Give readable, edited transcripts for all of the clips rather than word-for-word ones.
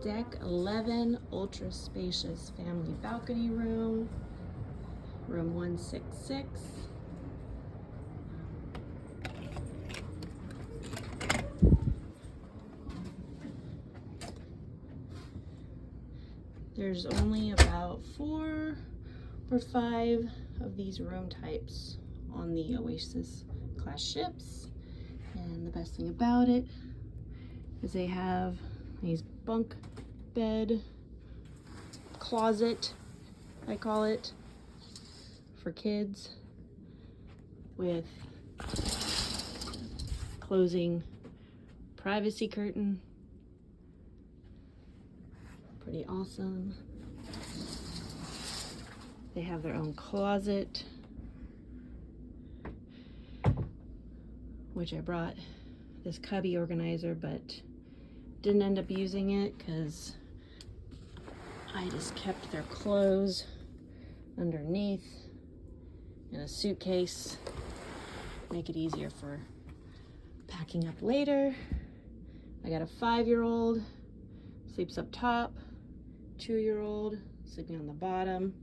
Deck 11, ultra spacious family balcony room, room 166. There's only about 4 or 5 of these room types on the Oasis class ships. And the best thing about it is they have these bunk bed closet, I call it, for kids with closing privacy curtain. Pretty awesome. They have their own closet, which I brought this cubby organizer, but didn't end up using it because I just kept their clothes underneath in a suitcase. Make it easier for packing up later. I got a 5-year-old, sleeps up top, 2-year-old sleeping on the bottom,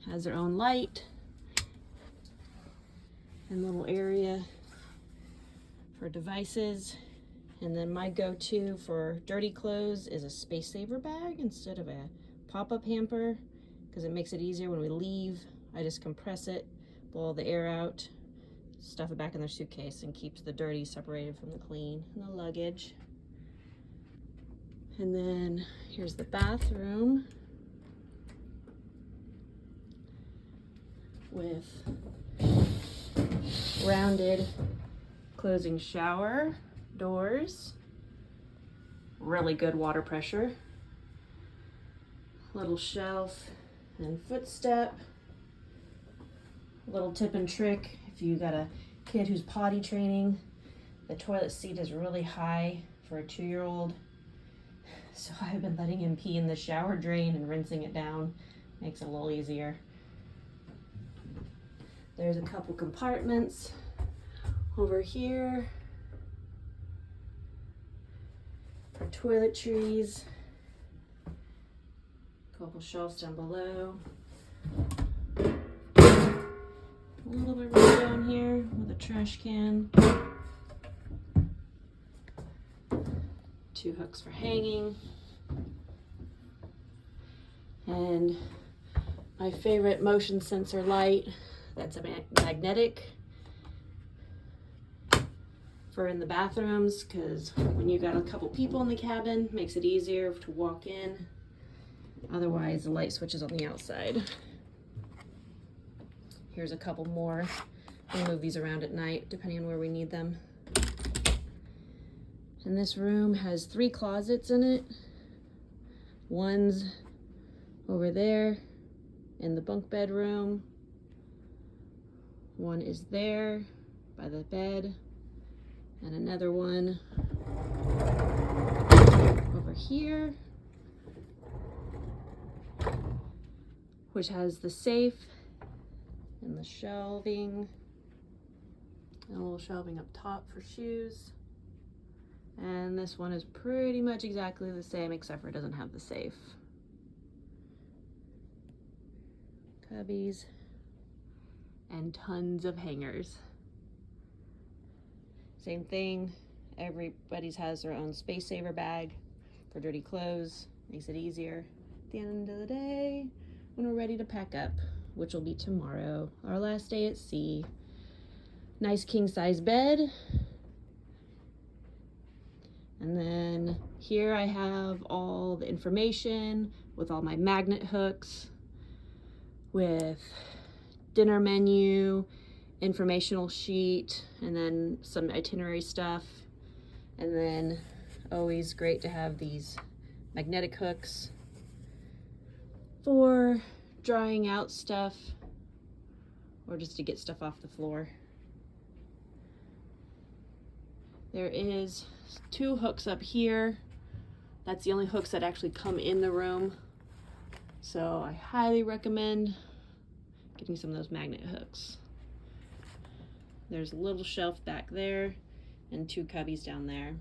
has their own light and little area for devices. And then my go-to for dirty clothes is a space saver bag instead of a pop-up hamper, because it makes it easier when we leave. I just compress it, blow all the air out, stuff it back in their suitcase, and keeps the dirty separated from the clean and the luggage. And then here's the bathroom with rounded closing shower doors, really good water pressure, little shelf and footstep. Little tip and trick, if you got a kid who's potty training, the toilet seat is really high for a 2-year-old. So I've been letting him pee in the shower drain and rinsing it down. Makes it a little easier. There's a couple compartments over here for toiletries. Couple shelves down below. A little bit right down here with a trash can. 2 hooks for hanging. And my favorite motion sensor light, that's a magnetic for in the bathrooms, because when you got a couple people in the cabin, makes it easier to walk in. Otherwise, the light switch is on the outside. Here's a couple more. We'll move these around at night, depending on where we need them. And this room has 3 closets in it. One's over there in the bunk bedroom. One is there by the bed. And another one over here, which has the safe and the shelving, and a little shelving up top for shoes. And this one is pretty much exactly the same, except for it doesn't have the safe. Cubbies and tons of hangers. Same thing, everybody's has their own space saver bag for dirty clothes. Makes it easier at the end of the day when we're ready to pack up, which will be tomorrow, our last day at sea. Nice king size bed. And then here I have all the information with all my magnet hooks, with dinner menu, informational sheet, and then some itinerary stuff. And then always great to have these magnetic hooks for drying out stuff or just to get stuff off the floor. There is 2 hooks up here. That's the only hooks that actually come in the room. So I highly recommend getting some of those magnet hooks. There's a little shelf back there and 2 cubbies down there.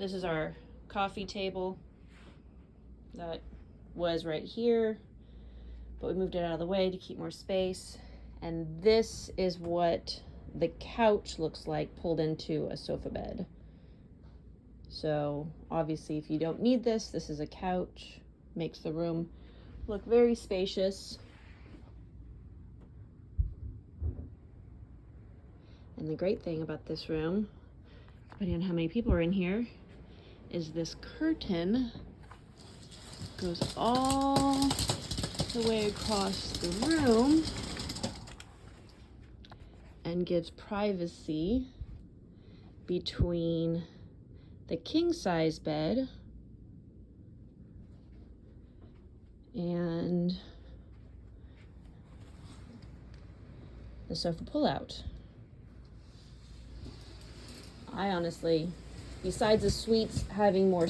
This is our coffee table that was right here, but we moved it out of the way to keep more space. And this is what the couch looks like pulled into a sofa bed. So obviously if you don't need this, this is a couch. Makes the room look very spacious. And the great thing about this room, depending on how many people are in here, is this curtain goes all the way across the room and gives privacy between the king size bed and the sofa pullout. I honestly, besides the suites having more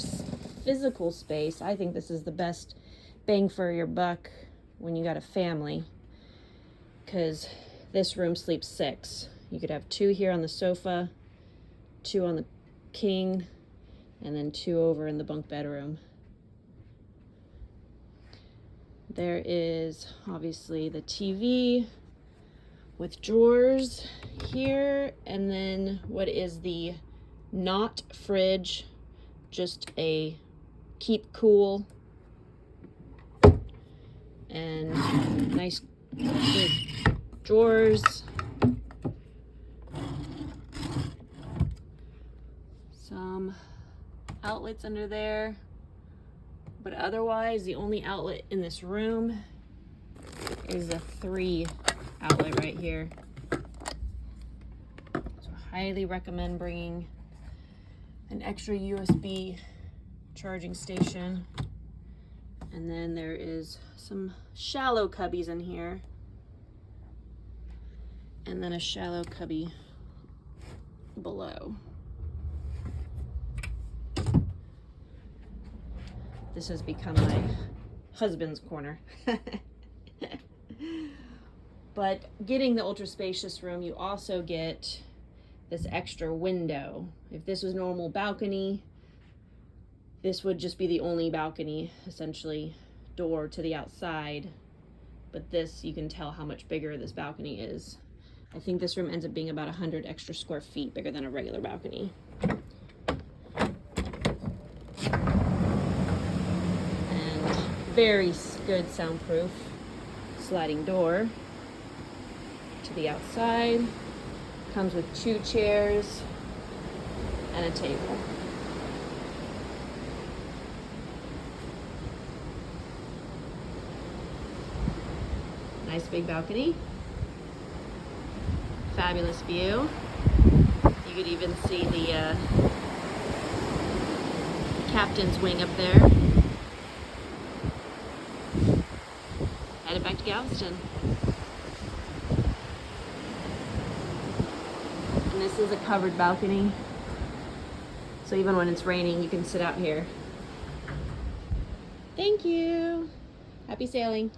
physical space, I think this is the best bang for your buck when you got a family, because this room sleeps 6. You could have 2 here on the sofa, 2 on the king, and then 2 over in the bunk bedroom. There is obviously the TV with drawers here, and then what is the not fridge, just a keep cool, and nice big drawers. Some outlets under there, but otherwise the only outlet in this room is a 3 outlet right here. So I highly recommend bringing an extra USB charging station. And then there is some shallow cubbies in here, and then a shallow cubby below. This has become my husband's corner. But getting the ultra spacious room, you also get this extra window. If this was normal balcony, this would just be the only balcony, essentially, door to the outside. But this, you can tell how much bigger this balcony is. I think this room ends up being about 100 extra square feet bigger than a regular balcony. And very good soundproof sliding door to the outside. Comes with 2 chairs and a table. Nice big balcony. Fabulous view. You could even see the captain's wing up there. Headed back to Galveston. And this is a covered balcony. So even when it's raining, you can sit out here. Thank you. Happy sailing.